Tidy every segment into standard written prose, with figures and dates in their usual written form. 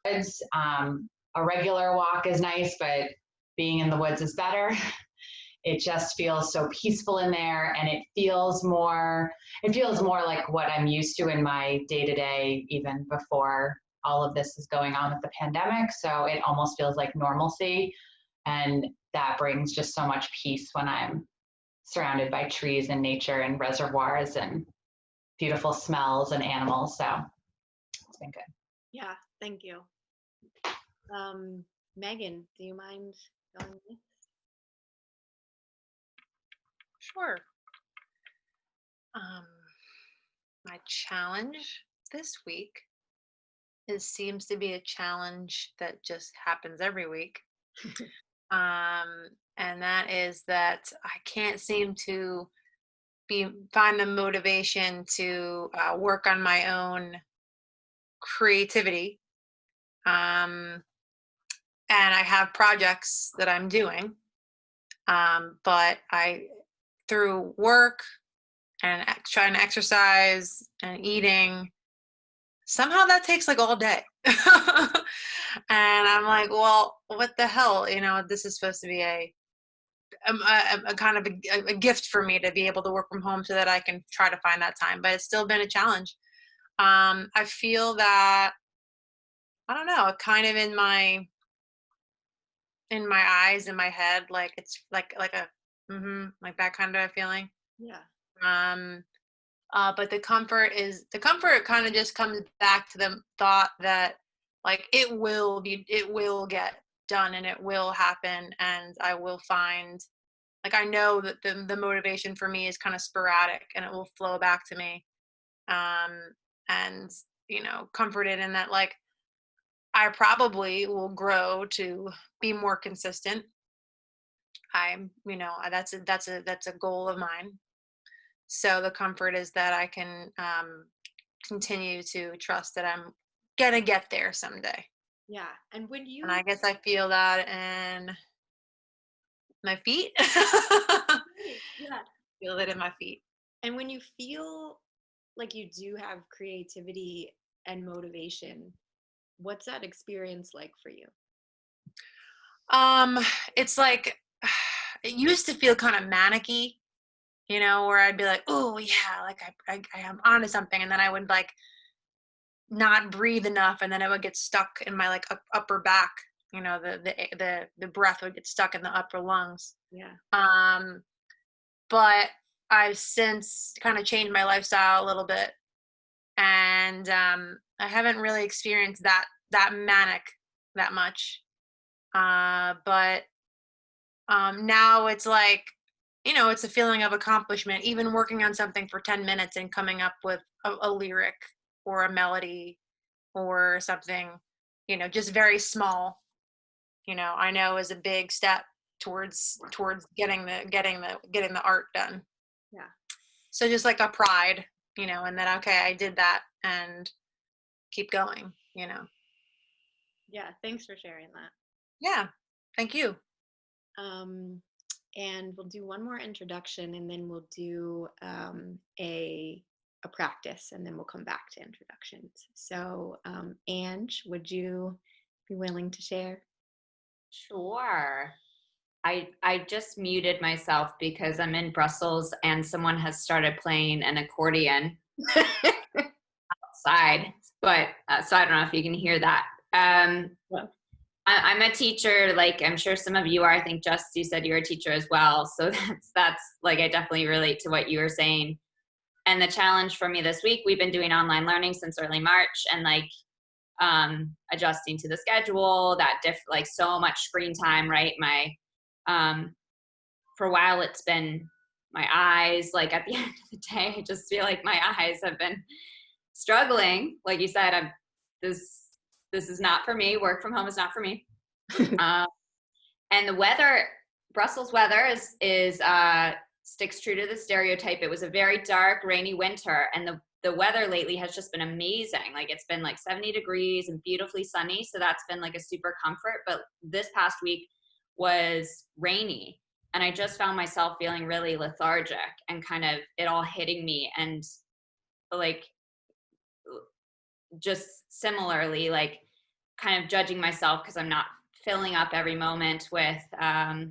woods. A regular walk is nice, but being in the woods is better. It just feels so peaceful in there, and it feels more like what I'm used to in my day-to-day, even before all of this is going on with the pandemic. So it almost feels like normalcy, and that brings just so much peace when I'm surrounded by trees and nature and reservoirs and beautiful smells and animals. So it's been good. Yeah, thank you. Megan, do you mind going next? Sure. My challenge this week seems to be a challenge that just happens every week. And that is that I can't seem to find the motivation to work on my own creativity. And I have projects that I'm doing, but through work and trying to exercise and eating, somehow that takes like all day. And I'm like, well, what the hell? You know, this is supposed to be a kind of a gift for me to be able to work from home so that I can try to find that time. But it's still been a challenge. I feel that, I don't know, kind of in my eyes, in my head, like it's like a like that kind of a feeling. Yeah. But the comfort kind of just comes back to the thought that like it will get done and it will happen, and I will find, like, I know that the motivation for me is kind of sporadic and it will flow back to me. And you know, comforted in that, like, I probably will grow to be more consistent. That's a goal of mine. So the comfort is that I can continue to trust that I'm gonna get there someday. Yeah. And when you And I guess I feel that in my feet. yeah. Feel it in my feet. And when you feel like you do have creativity and motivation, what's that experience like for you? It's like it used to feel kind of manicky, you know, where I'd be like, oh yeah, like I am onto something, and then I would like not breathe enough, and then it would get stuck in my like upper back. You know, the breath would get stuck in the upper lungs. Yeah. But I've since kind of changed my lifestyle a little bit, and I haven't really experienced that manic that much. But now it's like, you know, it's a feeling of accomplishment, even working on something for 10 minutes and coming up with a lyric or a melody or something, you know, just very small, you know, I know is a big step towards getting the art done. Yeah. So just like a pride, you know, and then, okay, I did that, and keep going, you know. Yeah. Thanks for sharing that. Yeah. Thank you. And we'll do one more introduction, and then we'll do a practice, and then we'll come back to introductions. So, Ange, would you be willing to share? Sure. I just muted myself because I'm in Brussels and someone has started playing an accordion outside, but so I don't know if you can hear that. Yeah. I'm a teacher, like I'm sure some of you are. I think Jess, you said you're a teacher as well. So that's like, I definitely relate to what you were saying. And the challenge for me this week, we've been doing online learning since early March, and like adjusting to the schedule, like so much screen time, right? For a while it's been my eyes, like at the end of the day, I just feel like my eyes have been struggling. Like you said, this is not for me. Work from home is not for me. And the weather, Brussels weather is sticks true to the stereotype. It was a very dark, rainy winter, and the weather lately has just been amazing. Like it's been like 70 degrees and beautifully sunny. So that's been like a super comfort. But this past week was rainy, and I just found myself feeling really lethargic and kind of it all hitting me. And like, just similarly, like kind of judging myself because I'm not filling up every moment with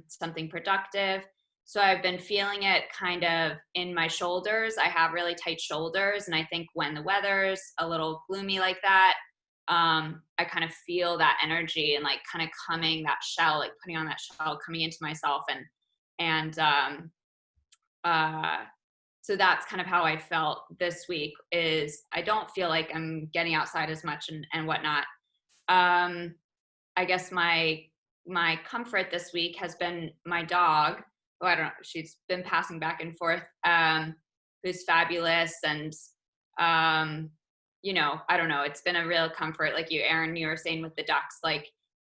something productive. So I've been feeling it kind of in my shoulders. I have really tight shoulders. And I think when the weather's a little gloomy like that, I kind of feel that energy and like kind of coming that shell, like putting on that shell, coming into myself. And so that's kind of how I felt this week. Is I don't feel like I'm getting outside as much and whatnot. I guess my comfort this week has been my dog, who I don't know, she's been passing back and forth, who's fabulous. And, you know, I don't know, it's been a real comfort. Like you, Erin, you were saying with the ducks, like,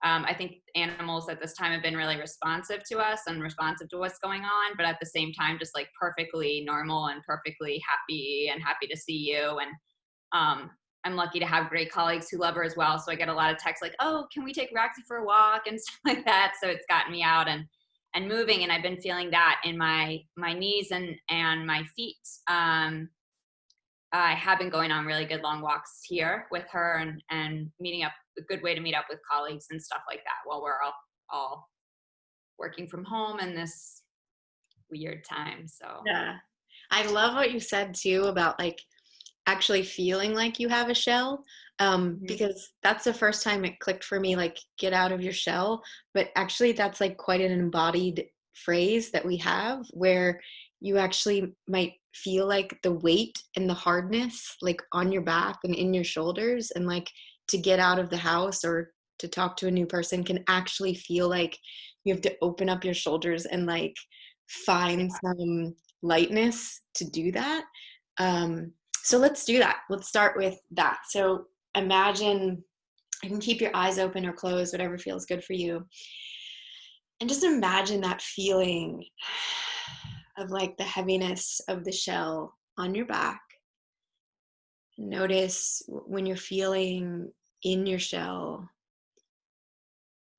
I think animals at this time have been really responsive to us and responsive to what's going on, but at the same time, just like perfectly normal and perfectly happy to see you. And, I'm lucky to have great colleagues who love her as well. So I get a lot of texts like, oh, can we take Roxy for a walk and stuff like that. So it's gotten me out and moving. And I've been feeling that in my knees and my feet. I have been going on really good long walks here with her and meeting up, a good way to meet up with colleagues and stuff like that while we're all working from home in this weird time. So Yeah. I love what you said too about like actually feeling like you have a shell, because that's the first time it clicked for me, like get out of your shell. But actually that's like quite an embodied phrase that we have, where you actually might feel like the weight and the hardness like on your back and in your shoulders, and like to get out of the house or to talk to a new person can actually feel like you have to open up your shoulders and like find some lightness to do that. So let's do that. Let's start with that. So imagine, you can keep your eyes open or closed, whatever feels good for you. And just imagine that feeling of like the heaviness of the shell on your back. Notice when you're feeling in your shell,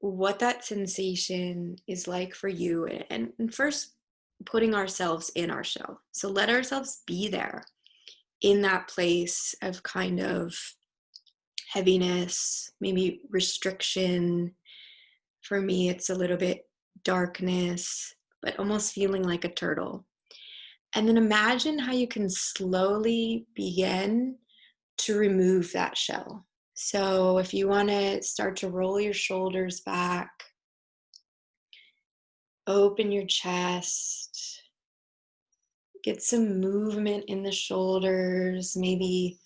what that sensation is like for you. And first, putting ourselves in our shell. So let ourselves be there in that place of kind of heaviness, maybe restriction. For me, it's a little bit darkness, but almost feeling like a turtle. And then imagine how you can slowly begin to remove that shell. So if you want to start to roll your shoulders back, open your chest, get some movement in the shoulders, maybe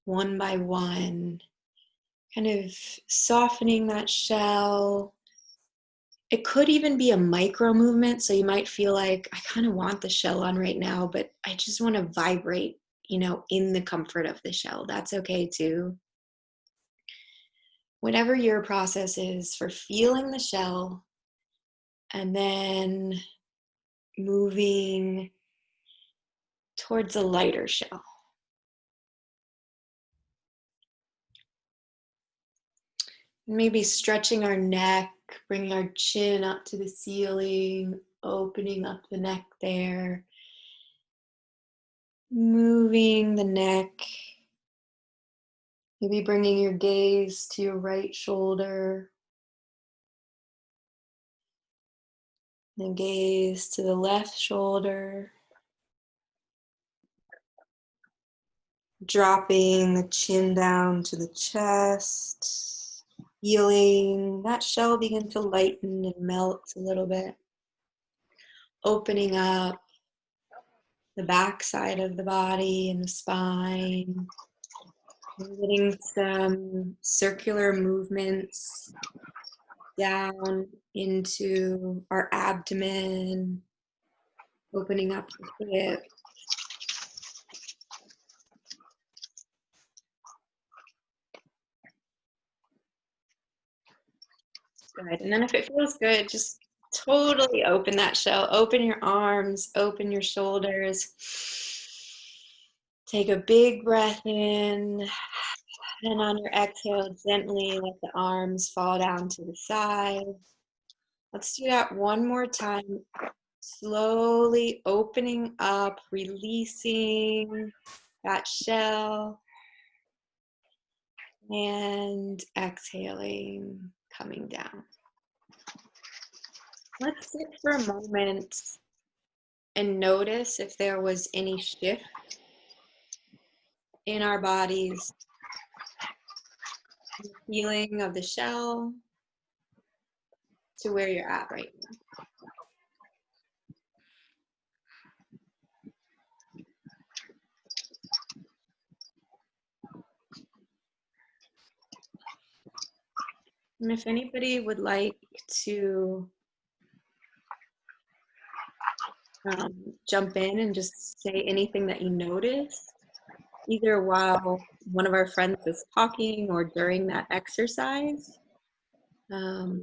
one by one, kind of softening that shell. It could even be a micro movement. So you might feel like, I kind of want the shell on right now, but I just want to vibrate, in the comfort of the shell. That's okay too. Whatever your process is for feeling the shell and then moving towards a lighter shell. Maybe stretching our neck, bringing our chin up to the ceiling, opening up the neck there. Moving the neck. Maybe bringing your gaze to your right shoulder. Then gaze to the left shoulder. Dropping the chin down to the chest. Feeling that shell begin to lighten and melt a little bit. Opening up the back side of the body and the spine. Getting some circular movements down into our abdomen, opening up the hips. Good. And then if it feels good, just totally open that shell. Open your arms, open your shoulders. Take a big breath in. And on your exhale, gently let the arms fall down to the side. Let's do that one more time. Slowly opening up, releasing that shell. And exhaling, coming down. Let's sit for a moment and notice if there was any shift in our bodies, the feeling of the shell to where you're at right now. And if anybody would like to jump in and just say anything that you noticed, either while one of our friends is talking or during that exercise. I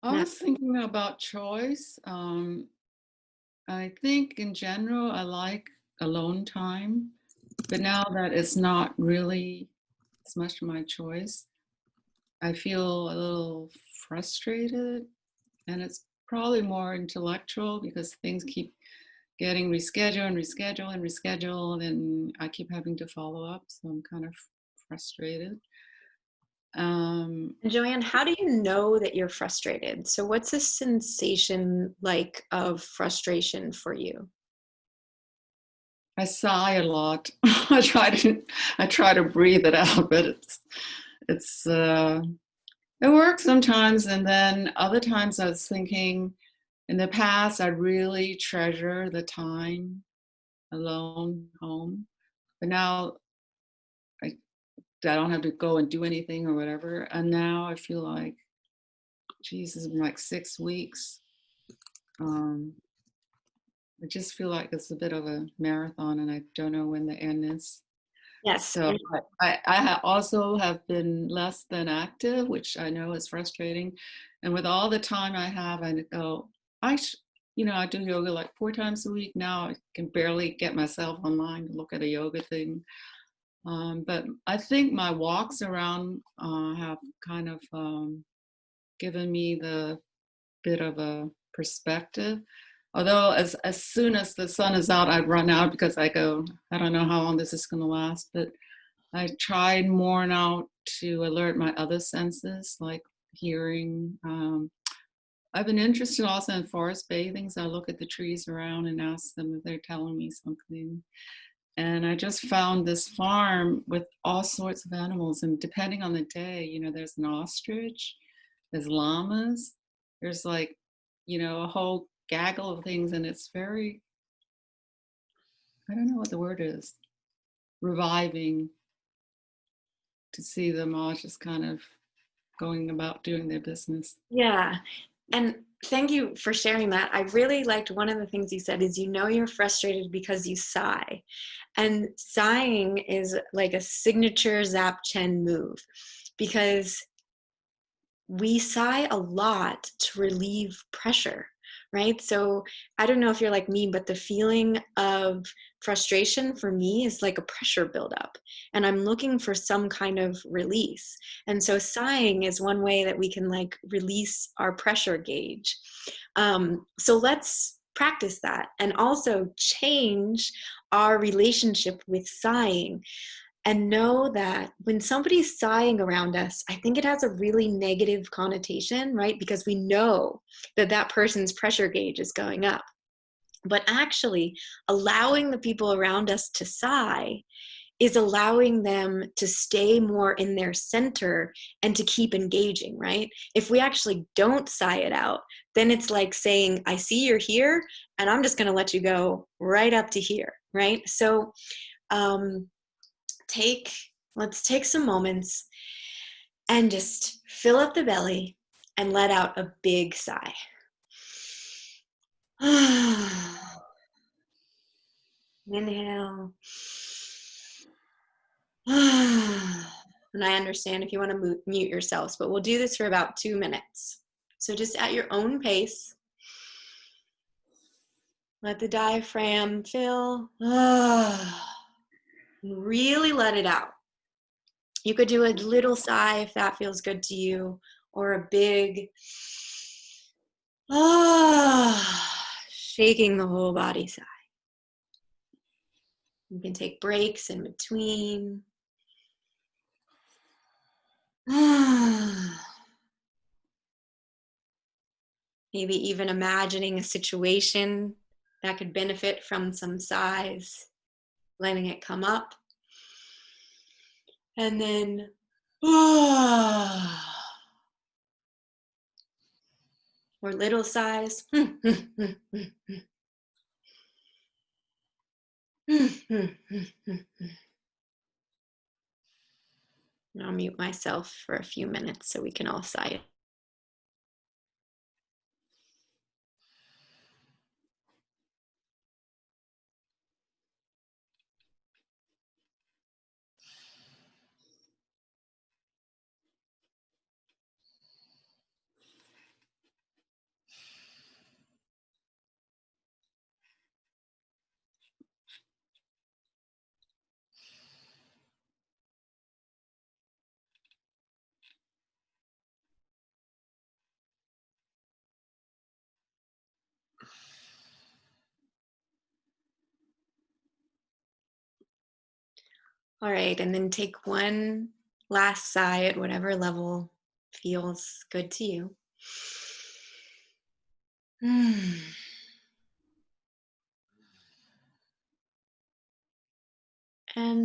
was thinking about choice. I think in general, I like alone time, but now that it's not really as much my choice, I feel a little frustrated, and it's probably more intellectual because things keep getting rescheduled and rescheduled and rescheduled, and I keep having to follow up, so I'm kind of frustrated. And Joanne, how do you know that you're frustrated? So what's the sensation like of frustration for you? I sigh a lot. I try to breathe it out, but it works sometimes, and then other times I was thinking in the past I really treasure the time alone home, but now I don't have to go and do anything or whatever, and now I feel like, geez, it's been like 6 weeks. I just feel like it's a bit of a marathon, and I don't know when the end is. Yes. So I also have been less than active, which I know is frustrating. And with all the time I have, I go, I do yoga like 4 times a week. Now I can barely get myself online to look at a yoga thing. But I think my walks around have kind of given me the bit of a perspective. Although as soon as the sun is out, I'd run out because I go, I don't know how long this is going to last. But I tried more now to alert my other senses, like hearing. I've been interested also in forest bathing, so I look at the trees around and ask them if they're telling me something. And I just found this farm with all sorts of animals, and depending on the day, there's an ostrich, there's llamas, there's like, a whole gaggle of things, and it's very, I don't know what the word is, reviving to see them all just kind of going about doing their business. Yeah. And thank you for sharing that. I really liked one of the things you said is you're frustrated because you sigh. And sighing is like a signature Zap Chen move because we sigh a lot to relieve pressure, right? So I don't know if you're like me, but the feeling of frustration for me is like a pressure buildup, and I'm looking for some kind of release. And so sighing is one way that we can like release our pressure gauge. So let's practice that and also change our relationship with sighing. And know that when somebody's sighing around us, I think it has a really negative connotation, right? Because we know that that person's pressure gauge is going up. But actually, allowing the people around us to sigh is allowing them to stay more in their center and to keep engaging, right? If we actually don't sigh it out, then it's like saying, I see you're here, and I'm just going to let you go right up to here, right? So, let's take some moments and just fill up the belly and let out a big sigh. Inhale. And I understand if you want to mute yourselves, but we'll do this for about 2 minutes. So just at your own pace, let the diaphragm fill. Really let it out. You could do a little sigh if that feels good to you, or a big, shaking the whole body sigh. You can take breaks in between. Maybe even imagining a situation that could benefit from some sighs, letting it come up. And then, or little sighs. I'll mute myself for a few minutes so we can all sigh. All right, and then take one last sigh at whatever level feels good to you. And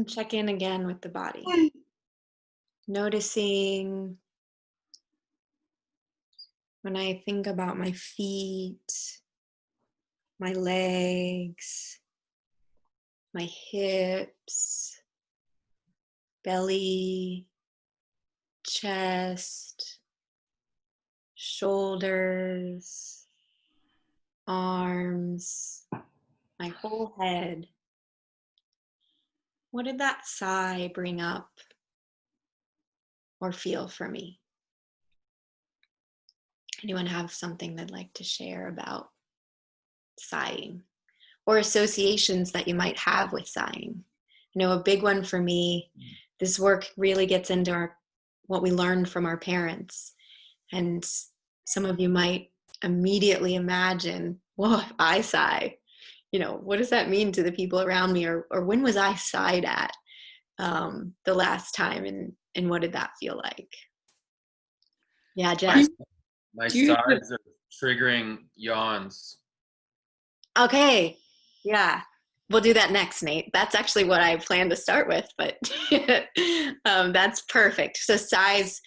check in again with the body. Noticing when I think about my feet, my legs, my hips, belly, chest, shoulders, arms, my whole head. What did that sigh bring up or feel for me? Anyone have something they'd like to share about sighing or associations that you might have with sighing? You know, a big one for me, this work really gets into what we learned from our parents. And some of you might immediately imagine, well, if I sigh, you know, what does that mean to the people around me? Or when was I sighed at the last time? And what did that feel like? Yeah, Jess. My sides are triggering yawns. Okay. Yeah. We'll do that next, Nate. That's actually what I plan to start with, but that's perfect. So sighs,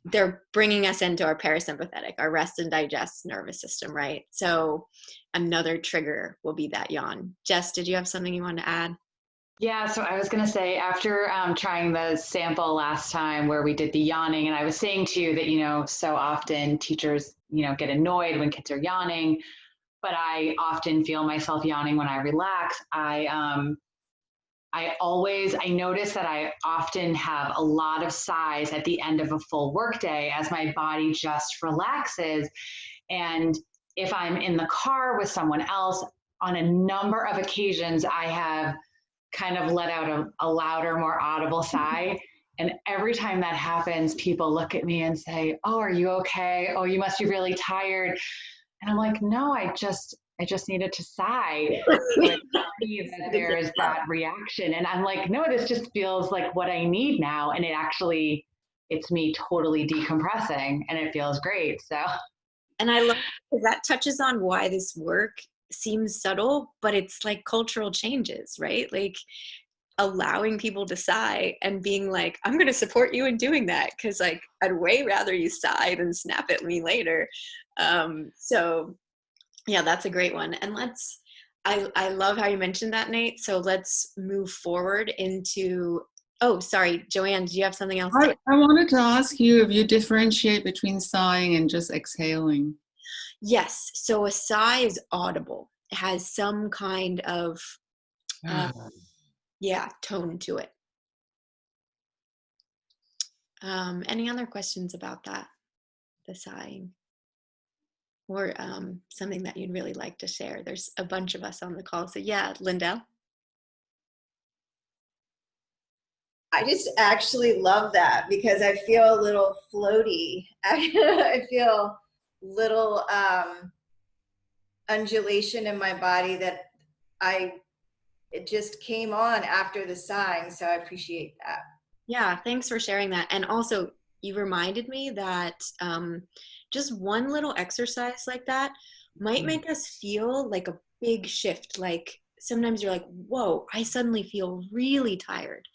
they're bringing us into our parasympathetic, our rest and digest nervous system, right? So another trigger will be that yawn. Jess, did you have something you want to add? Yeah, so I was going to say, after trying the sample last time where we did the yawning, and I was saying to you that, you know, so often teachers, you know, get annoyed when kids are yawning, but I often feel myself yawning when I relax. I notice that I often have a lot of sighs at the end of a full workday as my body just relaxes. And if I'm in the car with someone else, on a number of occasions, I have kind of let out a louder, more audible sigh. And every time that happens, people look at me and say, "Oh, are you okay? Oh, you must be really tired." And I'm like, "No, I just needed to sigh." So it's funny that there's that reaction. And I'm like, "No, this just feels like what I need now." And it's me totally decompressing, and it feels great. So. And I love that touches on why this work seems subtle, but it's like cultural changes, right? Like allowing people to sigh and being like, I'm going to support you in doing that because like I'd way rather you sigh than snap at me later. So yeah, that's a great one. And I love how you mentioned that, Nate. So let's move forward into, oh, sorry, Joanne, do you have something else? I wanted to ask you if you differentiate between sighing and just exhaling. Yes. So a sigh is audible. It has some kind of, tone to it. Any other questions about that, the sighing? Or something that you'd really like to share? There's a bunch of us on the call. So yeah, Lindell. I just actually love that because I feel a little floaty. I feel little undulation in my body that I it just came on after the sighing, so I appreciate that. Yeah, thanks for sharing that. And also, you reminded me that just one little exercise like that might make us feel like a big shift. Like sometimes you're like, whoa, I suddenly feel really tired.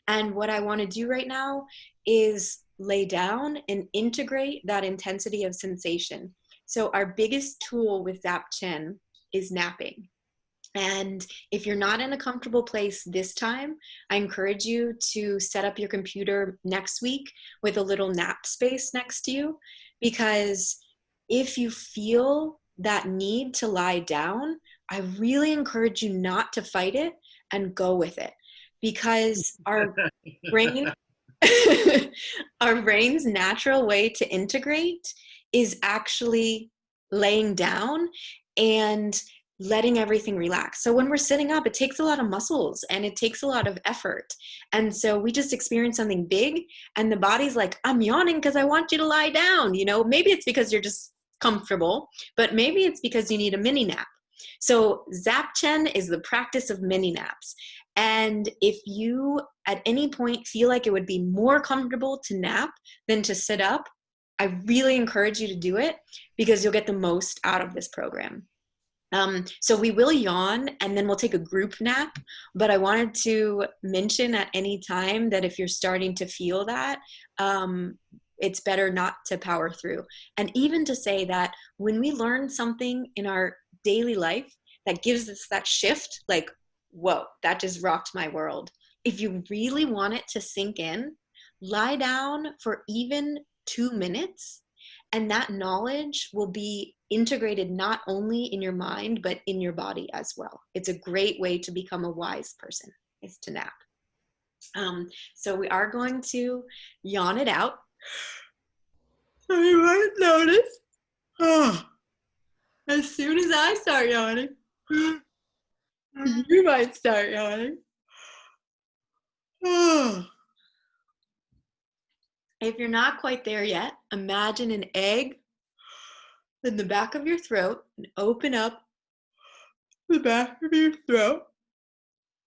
And what I want to do right now is lay down and integrate that intensity of sensation. So, our biggest tool with Zap Chen is napping. And if you're not in a comfortable place this time, I encourage you to set up your computer next week with a little nap space next to you. Because if you feel that need to lie down, I really encourage you not to fight it and go with it. Because our brain, our brain's natural way to integrate is actually laying down and letting everything relax. So when we're sitting up, it takes a lot of muscles and it takes a lot of effort. And so we just experience something big and the body's like, I'm yawning because I want you to lie down. You know, maybe it's because you're just comfortable, but maybe it's because you need a mini nap. So Zap Chen is the practice of mini naps. And if you at any point feel like it would be more comfortable to nap than to sit up, I really encourage you to do it because you'll get the most out of this program. So we will yawn and then we'll take a group nap, but I wanted to mention at any time that if you're starting to feel that, it's better not to power through. And even to say that when we learn something in our daily life that gives us that shift, like, whoa, that just rocked my world. If you really want it to sink in, lie down for even 2 minutes, and that knowledge will be integrated not only in your mind, but in your body as well. It's a great way to become a wise person, is to nap. So we are going to yawn it out. So you might notice, as soon as I start yawning, you might start yawning. If you're not quite there yet, imagine an egg in the back of your throat and open up the back of your throat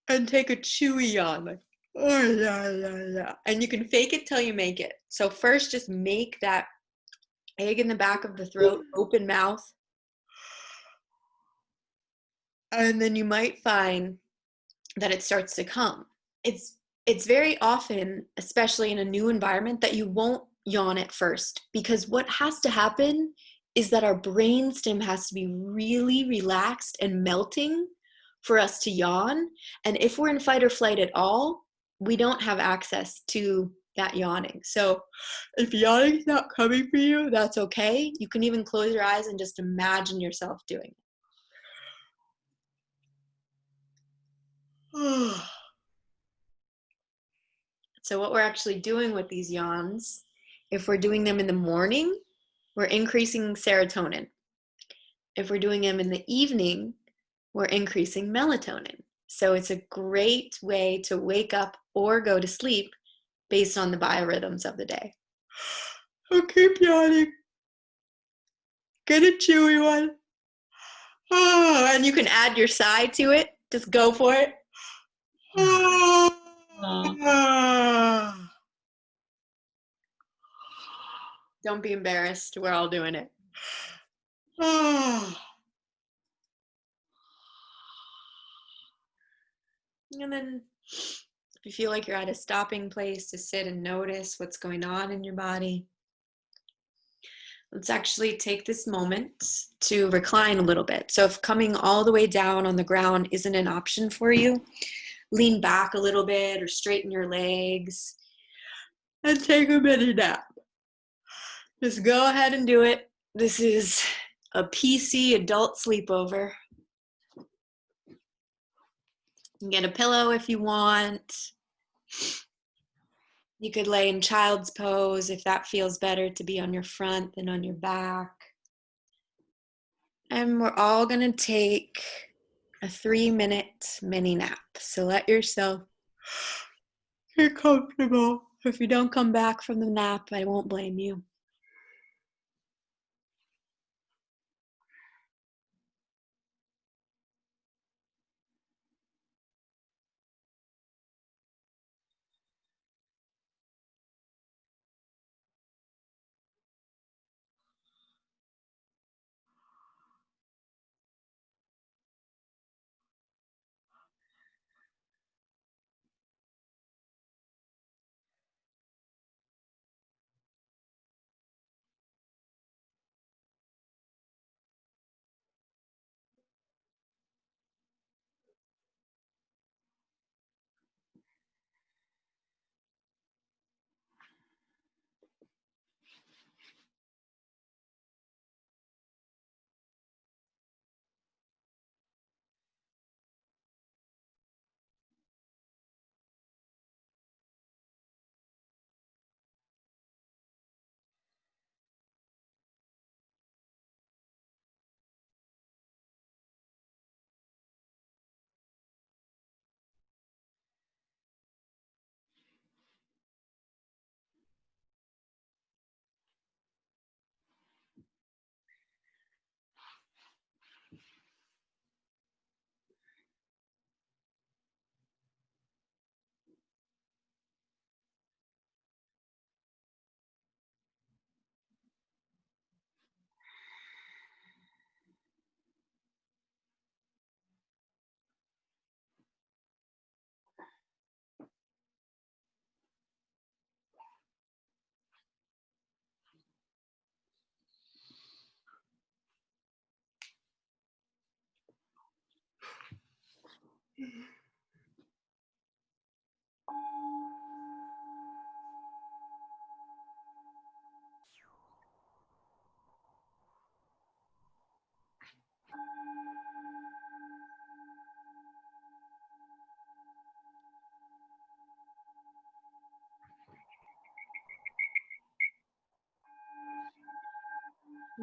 and take a chewy yawn, like, oh, yeah. And you can fake it till you make it. So first, just make that egg in the back of the throat, open mouth. And then you might find that it starts to come. It's very often, especially in a new environment, that you won't yawn at first, because what has to happen is that our brainstem has to be really relaxed and melting for us to yawn. And if we're in fight or flight at all, we don't have access to that yawning. So if yawning's not coming for you, that's okay. You can even close your eyes and just imagine yourself doing it. So what we're actually doing with these yawns, if we're doing them in the morning, we're increasing serotonin. If we're doing them in the evening, we're increasing melatonin. So it's a great way to wake up or go to sleep based on the biorhythms of the day. I'll keep yawning. Get a chewy one. Oh, and you can add your sigh to it. Just go for it. Don't be embarrassed. We're all doing it. And then if you feel like you're at a stopping place to sit and notice what's going on in your body, let's actually take this moment to recline a little bit. So if coming all the way down on the ground isn't an option for you, lean back a little bit or straighten your legs and take a mini nap. Just go ahead and do it. This is a PC adult sleepover. You can get a pillow if you want. You could lay in child's pose if that feels better to be on your front than on your back. And we're all going to take a 3-minute mini nap. So let yourself get comfortable. If you don't come back from the nap, I won't blame you.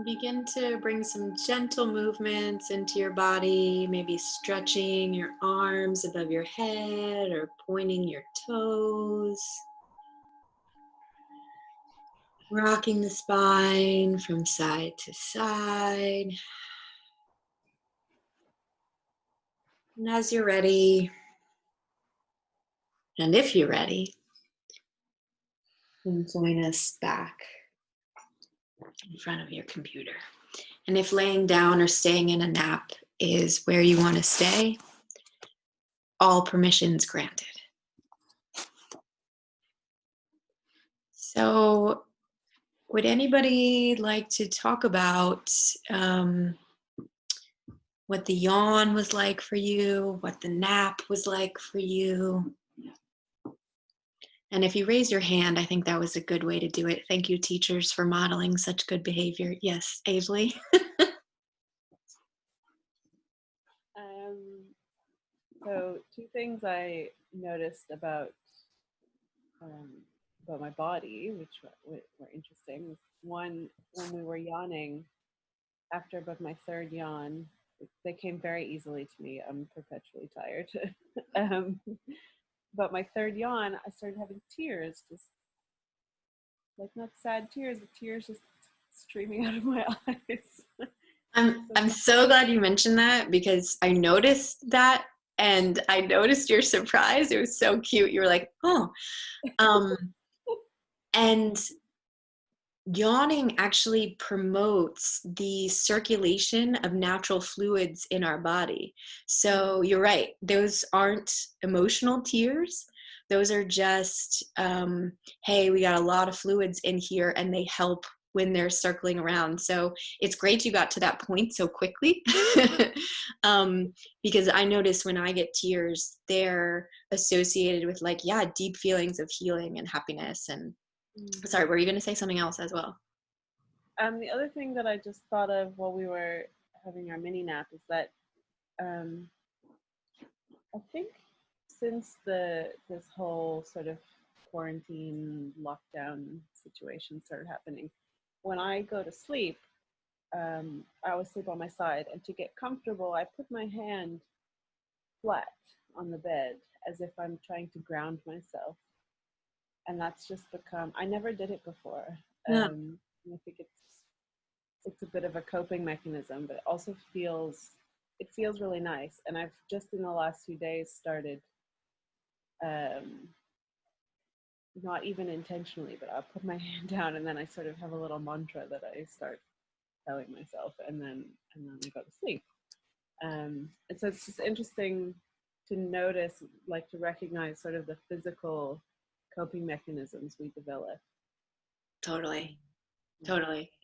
Begin to bring some gentle movements into your body, maybe stretching your arms above your head or pointing your toes. Rocking the spine from side to side. And as you're ready, and if you're ready, then join us back in front of your computer. And if laying down or staying in a nap is where you want to stay, all permissions granted. So, would anybody like to talk about what the yawn was like for you, what the nap was like for you? And if you raise your hand, I think that was a good way to do it. Thank you, teachers, for modeling such good behavior. Yes, Avery. So 2 things I noticed about my body, which were interesting. One, when we were yawning, after about my 3rd yawn, they came very easily to me. I'm perpetually tired. But my 3rd yawn, I started having tears, just like not sad tears, but tears just streaming out of my eyes. I'm so glad you mentioned that, because I noticed that, and I noticed your surprise. It was so cute. You were like, oh. And yawning actually promotes the circulation of natural fluids in our body. So you're right. Those aren't emotional tears. Those are just, hey, we got a lot of fluids in here, and they help when they're circling around. So it's great you got to that point so quickly. Because I notice when I get tears, they're associated with like, yeah, deep feelings of healing and happiness. And sorry, were you going to say something else as well? The other thing that I just thought of while we were having our mini nap is that I think since this whole sort of quarantine lockdown situation started happening, when I go to sleep, I always sleep on my side, and to get comfortable, I put my hand flat on the bed as if I'm trying to ground myself. And that's just become, I never did it before. Yeah. I think it's a bit of a coping mechanism, but it also feels really nice. And I've just in the last few days started, not even intentionally, but I'll put my hand down and then I sort of have a little mantra that I start telling myself, and then I go to sleep. And so it's just interesting to notice, like to recognize sort of the physical coping mechanisms we develop. Totally.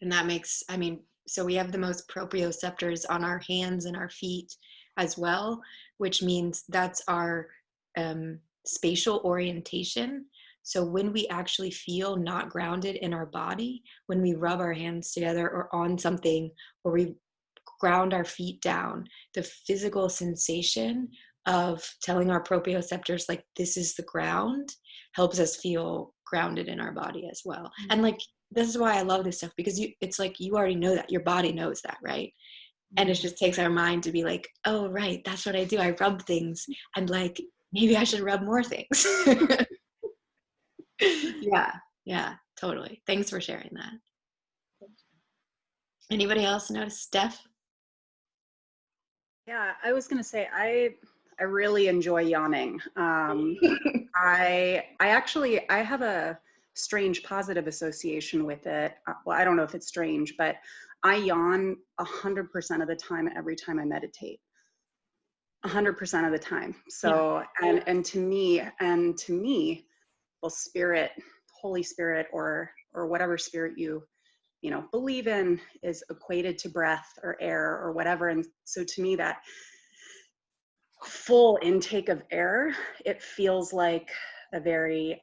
And that makes, so we have the most proprioceptors on our hands and our feet as well, which means that's our spatial orientation. So when we actually feel not grounded in our body, when we rub our hands together or on something, or we ground our feet down, the physical sensation of telling our proprioceptors like this is the ground helps us feel grounded in our body as well. Mm-hmm. And like this is why I love this stuff, because it's like you already know that, your body knows that, right? Mm-hmm. And it just takes our mind to be like, oh right, that's what I do, I rub things, and like maybe I should rub more things. Yeah, totally. Thanks for sharing that. Anybody else notice? Steph? Yeah, I was gonna say I really enjoy yawning. I have a strange positive association with it. Well, I don't know if it's strange, but I yawn 100% of the time every time I meditate. 100% of the time. So yeah. and to me, well, spirit, Holy Spirit, or whatever spirit you believe in is equated to breath or air or whatever. And so to me, that full intake of air, it feels like a very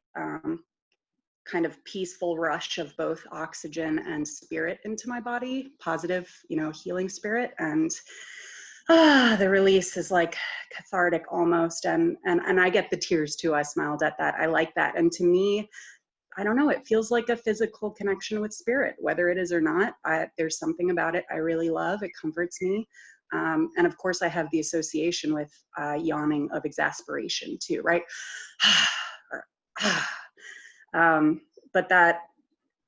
kind of peaceful rush of both oxygen and spirit into my body, positive, healing spirit. And the release is like cathartic almost. And I get the tears too. I smiled at that. I like that. And to me, I don't know, it feels like a physical connection with spirit, whether it is or not. There's something about it I really love. It comforts me. And of course, I have the association with yawning of exasperation too, right? But that,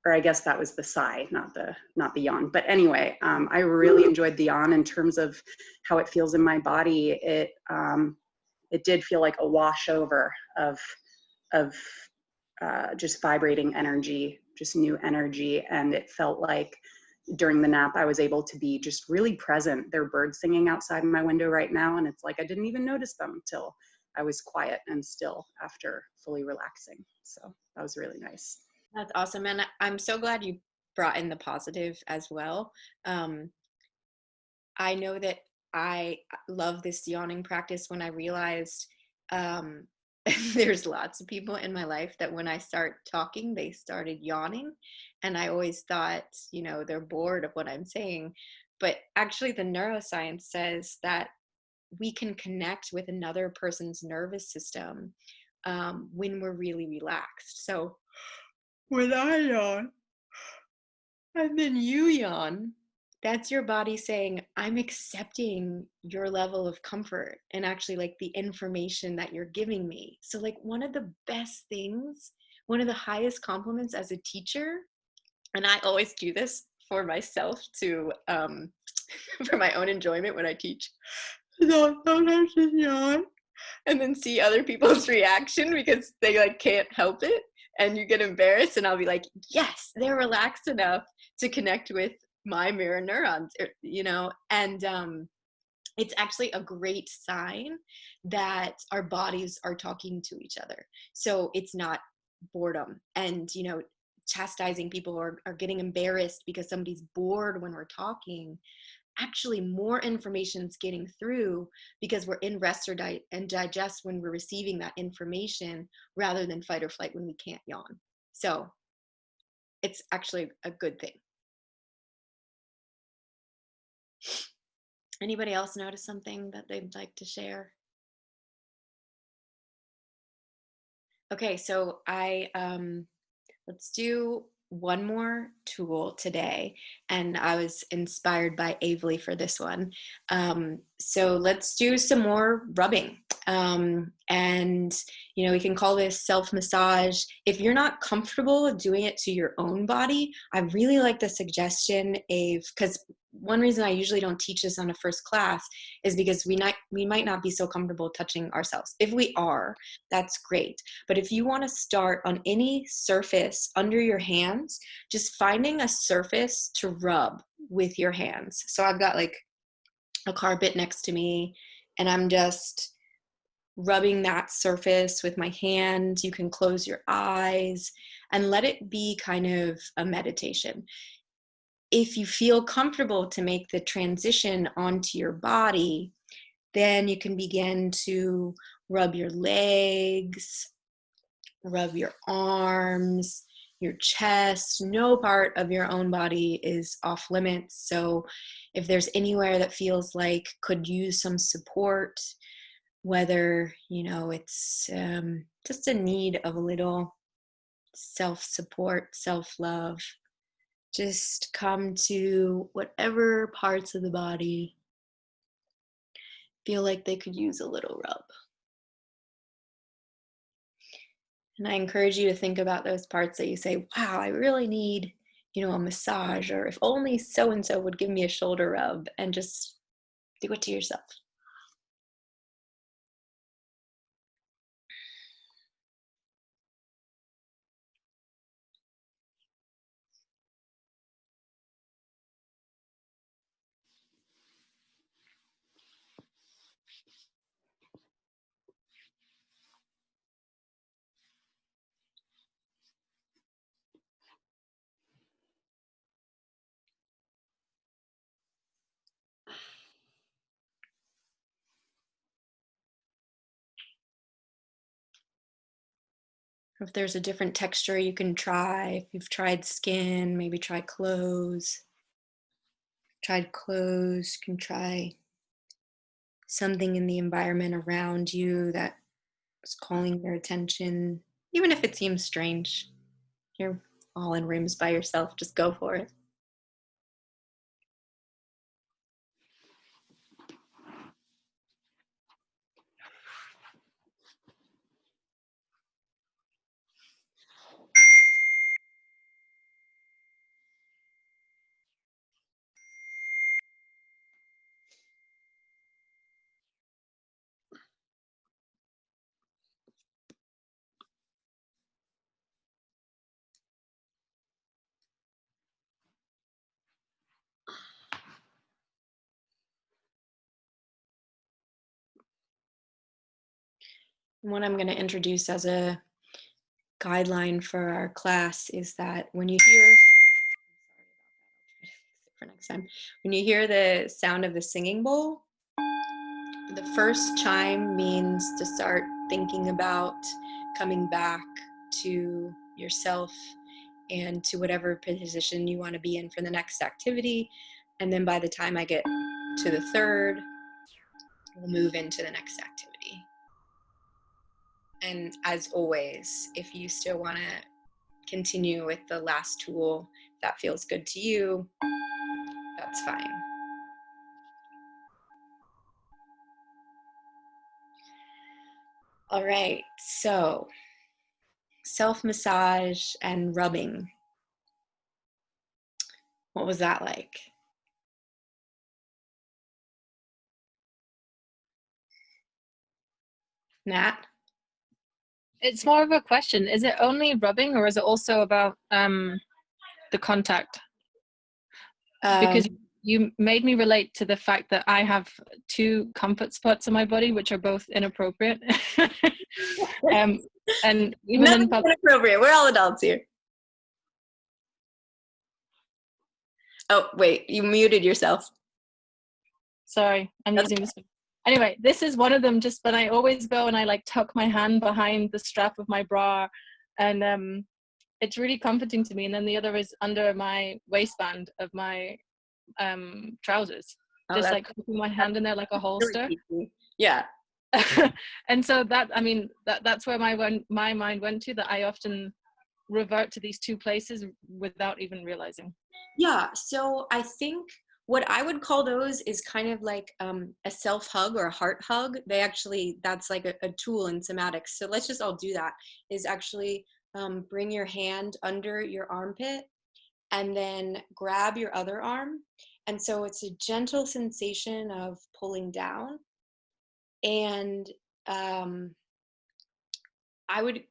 or I guess that was the sigh, not the yawn. But anyway, I really enjoyed the yawn in terms of how it feels in my body. It did feel like a washover of just vibrating energy, just new energy. And it felt like during the nap, I was able to be just really present. There are birds singing outside my window right now. And it's like, I didn't even notice them until I was quiet and still after fully relaxing. So that was really nice. That's awesome. And I'm so glad you brought in the positive as well. I know that I love this yawning practice when I realized there's lots of people in my life that when I start talking, they started yawning. And I always thought, they're bored of what I'm saying. But actually, the neuroscience says that we can connect with another person's nervous system when we're really relaxed. So when I yawn and then you yawn, that's your body saying, I'm accepting your level of comfort and actually like the information that you're giving me. So like one of the best things, one of the highest compliments as a teacher, and I always do this for myself to, for my own enjoyment when I teach, sometimes just yawn and then see other people's reaction because they like can't help it. And you get embarrassed and I'll be like, yes, they're relaxed enough to connect with my mirror neurons, and it's actually a great sign that our bodies are talking to each other. So it's not boredom and, chastising people or getting embarrassed because somebody's bored when we're talking. Actually, more information is getting through because we're in rest or and digest when we're receiving that information rather than fight or flight when we can't yawn. So it's actually a good thing. Anybody else notice something that they'd like to share? Okay, so let's do one more tool today, and I was inspired by Avely for this one. So let's do some more rubbing, and we can call this self-massage. If you're not comfortable doing it to your own body, I really like the suggestion because one reason I usually don't teach this on a first class is because we might not be so comfortable touching ourselves. If we are, that's great. But if you want to start on any surface under your hands, just finding a surface to rub with your hands. So I've got like a carpet next to me and I'm just rubbing that surface with my hand. You can close your eyes and let it be kind of a meditation. If you feel comfortable to make the transition onto your body, then you can begin to rub your legs, rub your arms, your chest. No part of your own body is off limits. So if there's anywhere that feels like could use some support, whether, it's just a need of a little self-support, self-love, just come to whatever parts of the body feel like they could use a little rub. And I encourage you to think about those parts that you say, wow, I really need, a massage, or if only so-and-so would give me a shoulder rub, and just do it to yourself. If there's a different texture you can try, if you've tried skin, maybe try clothes. Tried clothes, you can try something in the environment around you that is calling your attention, even if it seems strange. You're all in rooms by yourself, just go for it. And what I'm going to introduce as a guideline for our class is that when you hear, for next time, when you hear the sound of the singing bowl, the first chime means to start thinking about coming back to yourself and to whatever position you want to be in for the next activity. And then by the time I get to the third, we'll move into the next activity. And as always, if you still want to continue with the last tool, if that feels good to you, that's fine. All right, so self-massage and rubbing. What was that like? Nat? It's more of a question. Is it only rubbing, or is it also about the contact? Because you made me relate to the fact that I have 2 comfort spots in my body, which are both inappropriate. And even Nothing's inappropriate. We're all adults here. Oh, wait, you muted yourself. Sorry, I'm using this one. Anyway, this is one of them. Just when I always go and I like tuck my hand behind the strap of my bra, and it's really comforting to me. And then the other is under my waistband of my trousers, just like putting my hand in there like a holster. Yeah. And so that, I mean, that's where my mind went to, that I often revert to these 2 places without even realizing. Yeah, so I think what I would call those is kind of like a self-hug or a heart hug. They actually, that's like a tool in somatics. So let's just all do that, is actually bring your hand under your armpit and then grab your other arm. And so it's a gentle sensation of pulling down. And I would,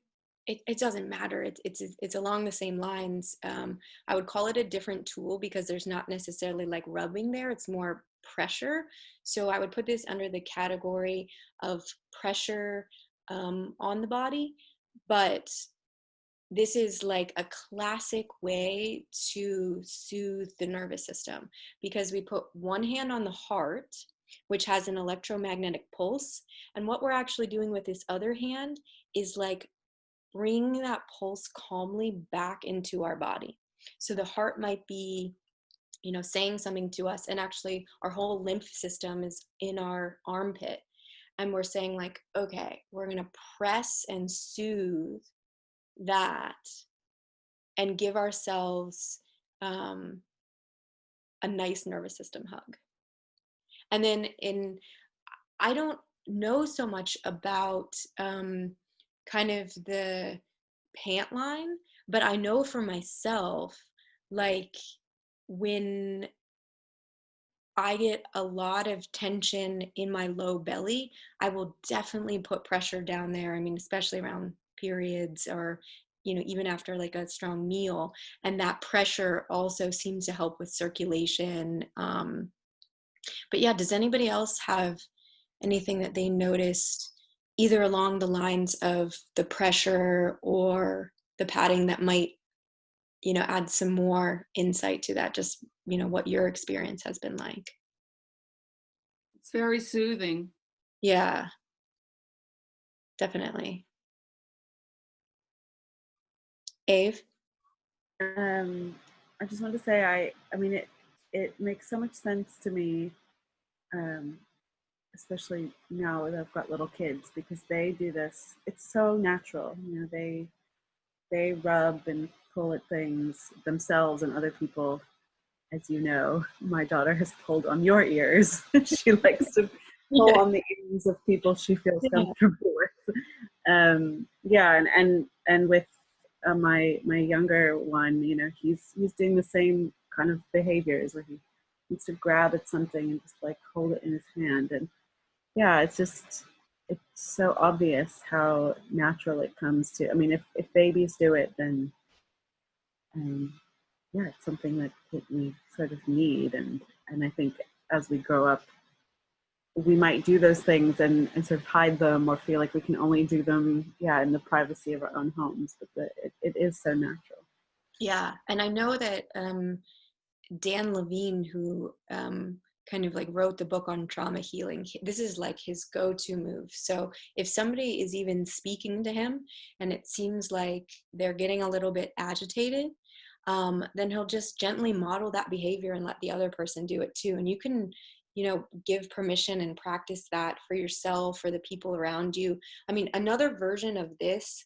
it doesn't matter. It's along the same lines. I would call it a different tool because there's not necessarily like rubbing there. It's more pressure. So I would put this under the category of pressure on the body. But this is like a classic way to soothe the nervous system, because we put one hand on the heart, which has an electromagnetic pulse. And what we're actually doing with this other hand is like bringing that pulse calmly back into our body. So the heart might be, you know, saying something to us, and actually our whole lymph system is in our armpit. And we're saying like, okay, we're going to press and soothe that and give ourselves a nice nervous system hug. And then I don't know so much about kind of the pant line, but I know for myself, like when I get a lot of tension in my low belly, I will definitely put pressure down there. I mean, especially around periods, or, you know, even after like a strong meal. And that pressure also seems to help with circulation. But yeah, does anybody else have anything that they noticed either along the lines of the pressure or the padding that might, you know, add some more insight to that, just, you know, what your experience has been like? It's very soothing. Yeah, definitely. Ave? I just want to say, I mean, it makes so much sense to me, especially now that I've got little kids, because they do this. It's so natural, you know. They rub and pull at things themselves and other people. As you know, my daughter has pulled on your ears. She likes to pull on the ears of people she feels comfortable with. Yeah, and with my younger one, you know, he's doing the same kind of behaviors where he needs to grab at something and just like hold it in his hand. And yeah, it's so obvious how natural it comes to. I mean, if babies do it, then yeah, it's something that we sort of need. And I think as we grow up, we might do those things and sort of hide them or feel like we can only do them, yeah, in the privacy of our own homes. But it is so natural. Yeah, and I know that Dan Levine, who kind of like wrote the book on trauma healing, this is like his go-to move. So if somebody is even speaking to him and it seems like they're getting a little bit agitated, then he'll just gently model that behavior and let the other person do it too. And you can, you know, give permission and practice that for yourself, for the people around you. I mean, another version of this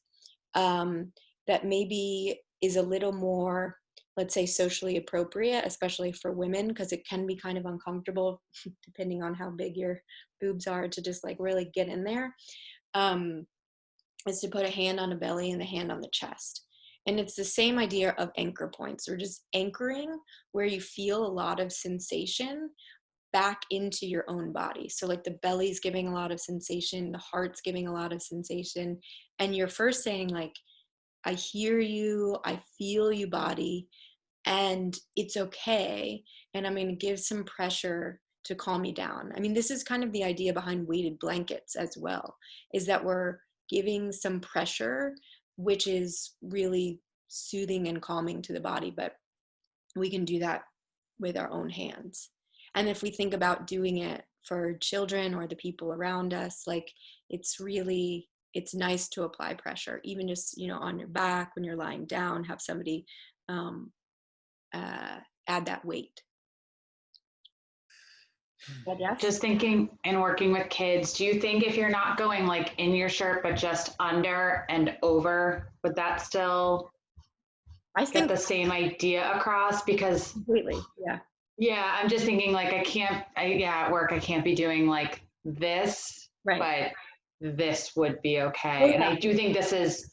that maybe is a little more, let's say, socially appropriate, especially for women, because it can be kind of uncomfortable depending on how big your boobs are to just like really get in there, is to put a hand on a belly and a hand on the chest. And it's the same idea of anchor points. We're just anchoring where you feel a lot of sensation back into your own body. So like the belly's giving a lot of sensation, the heart's giving a lot of sensation. And you're first saying like, I hear you, I feel you, body, and it's okay. And I'm going to give some pressure to calm me down. I mean, this is kind of the idea behind weighted blankets as well, is that we're giving some pressure, which is really soothing and calming to the body, but we can do that with our own hands. And if we think about doing it for children or the people around us, like it's nice to apply pressure, even just, you know, on your back when you're lying down, have somebody add that weight. Just thinking and working with kids, do you think if you're not going like in your shirt but just under and over, would that still get the same idea across? Because completely, yeah, I'm just thinking like at work I can't be doing like this, but this would be okay. And I do think this is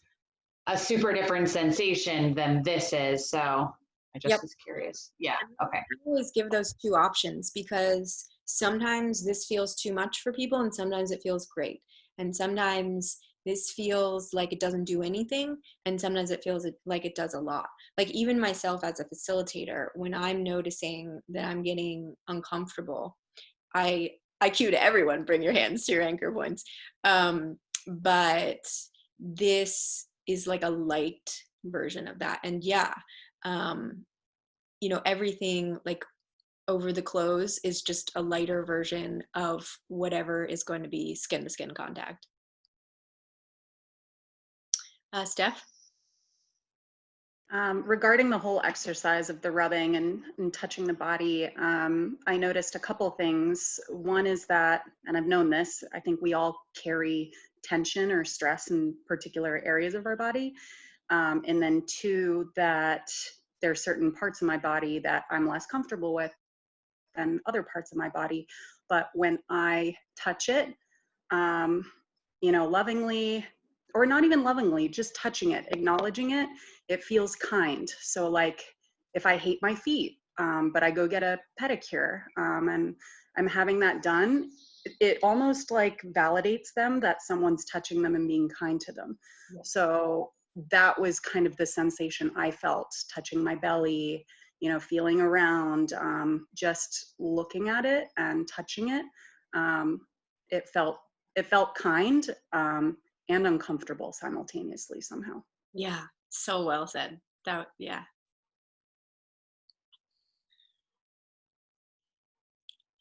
a super different sensation than this is, so I just was curious. Yeah, okay. I always give those two options because sometimes this feels too much for people and sometimes it feels great. And sometimes this feels like it doesn't do anything and sometimes it feels like it does a lot. Like even myself as a facilitator, when I'm noticing that I'm getting uncomfortable, I cue to everyone, bring your hands to your anchor points. But this is like a light version of that. And you know, everything like over the clothes is just a lighter version of whatever is going to be skin to skin contact. Steph? Regarding the whole exercise of the rubbing and touching the body, I noticed a couple things. One is that, and I've known this, I think we all carry tension or stress in particular areas of our body. And then two, that there are certain parts of my body that I'm less comfortable with than other parts of my body. But when I touch it, you know, lovingly, or not even lovingly, just touching it, acknowledging it, it feels kind. So like if I hate my feet, but I go get a pedicure and I'm having that done, it almost like validates them that someone's touching them and being kind to them. Yeah. So that was kind of the sensation I felt, touching my belly, you know, feeling around, just looking at it and touching it. It felt kind and uncomfortable simultaneously somehow. Yeah, so well said. Yeah.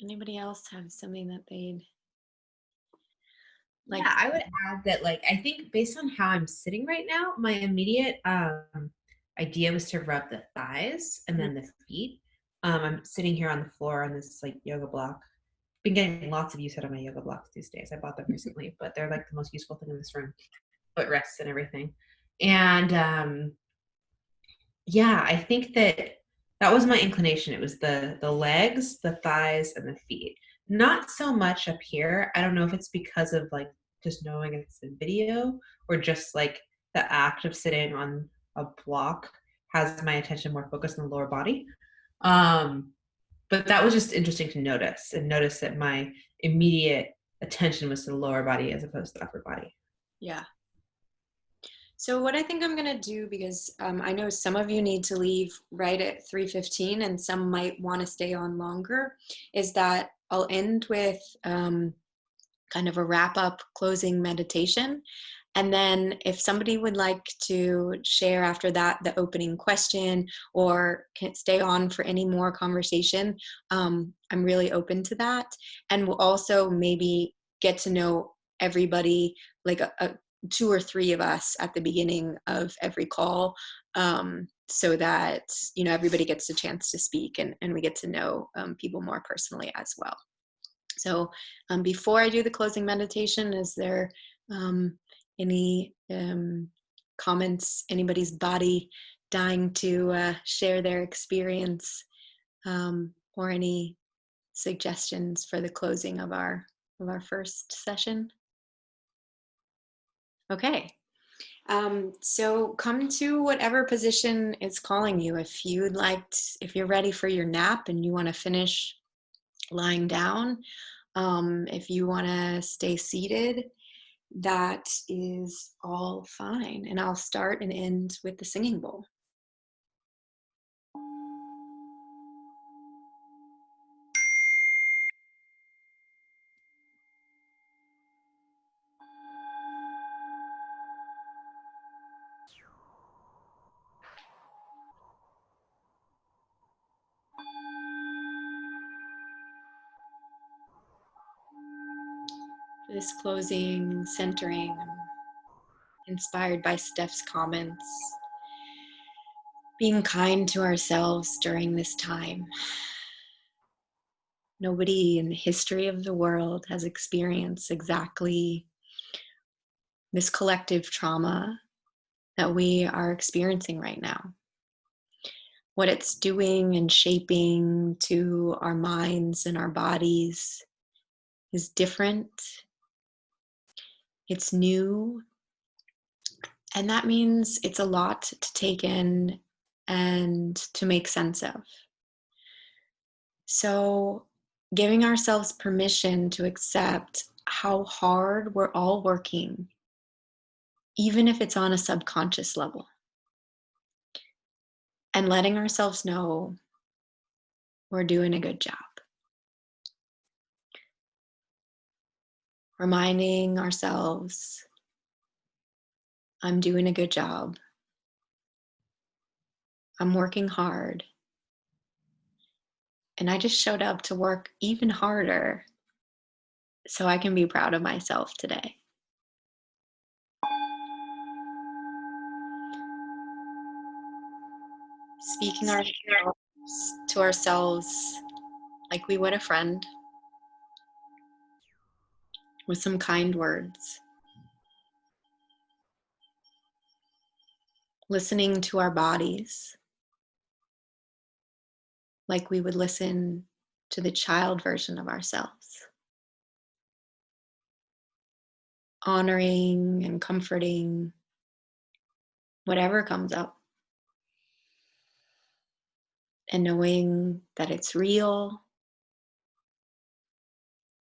Anybody else have something that they'd Like, yeah, I would add that, like, I think based on how I'm sitting right now, my immediate idea was to rub the thighs and then the feet. I'm sitting here on the floor on this like yoga block. Been getting lots of use out of my yoga blocks these days. I bought them recently, but they're like the most useful thing in this room. Footrests and everything. And yeah, I think that that was my inclination. It was the legs, the thighs, and the feet. Not so much up here. I don't know if it's because of like just knowing it's a video or just like the act of sitting on a block has my attention more focused on the lower body. But that was just interesting to notice and notice that my immediate attention was to the lower body as opposed to the upper body. yeah. So what I think I'm going to do, because I know some of you need to leave right at 3:15 and some might want to stay on longer, is that I'll end with kind of a wrap-up closing meditation. And then if somebody would like to share after that the opening question or can stay on for any more conversation, I'm really open to that. And we'll also maybe get to know everybody, like a 2 or 3 of us at the beginning of every call, so that, you know, everybody gets a chance to speak and we get to know people more personally as well. So before I do the closing meditation, is there any comments, anybody's body dying to share their experience, or any suggestions for the closing of our first session? Okay. So come to whatever position is calling you. If you're ready for your nap and you want to finish lying down, if you want to stay seated, that is all fine. And I'll start and end with the singing bowl. This closing, centering, inspired by Steph's comments, being kind to ourselves during this time. Nobody in the history of the world has experienced exactly this collective trauma that we are experiencing right now. What it's doing and shaping to our minds and our bodies is different. It's new. And that means it's a lot to take in and to make sense of. So giving ourselves permission to accept how hard we're all working, even if it's on a subconscious level. And letting ourselves know we're doing a good job. Reminding ourselves, I'm doing a good job. I'm working hard. And I just showed up to work even harder so I can be proud of myself today. Speaking to ourselves like we would a friend, with some kind words. Listening to our bodies like we would listen to the child version of ourselves. Honoring and comforting whatever comes up. And knowing that it's real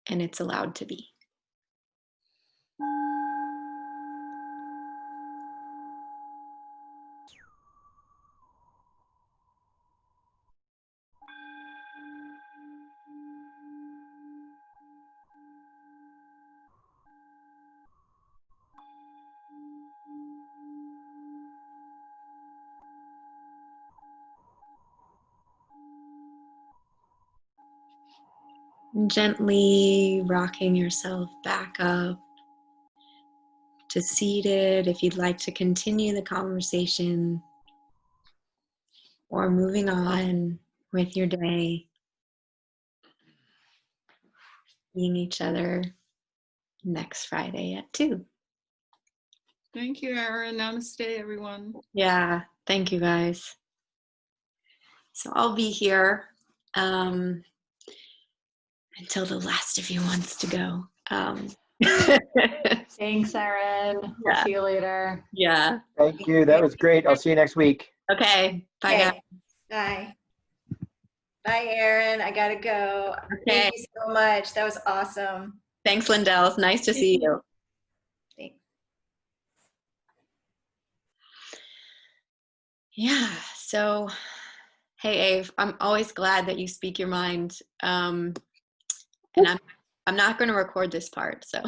and it's allowed to be. Gently rocking yourself back up to seated if you'd like to continue the conversation or moving on with your day, seeing each other next Friday at 2. Thank you, Erin. Namaste, everyone. Yeah, thank you guys. So I'll be here until the last of you wants to go. Thanks, Erin. We'll Yeah. see you later. Yeah. Thank you. That was great. I'll see you next week. Okay. Bye, guys. Okay. Bye. Bye, Erin. I gotta go. Okay. Thank you so much. That was awesome. Thanks, Lindell. It's nice to see you. Thanks. Yeah. So, hey, Ave, I'm always glad that you speak your mind. And I'm not going to record this part. So.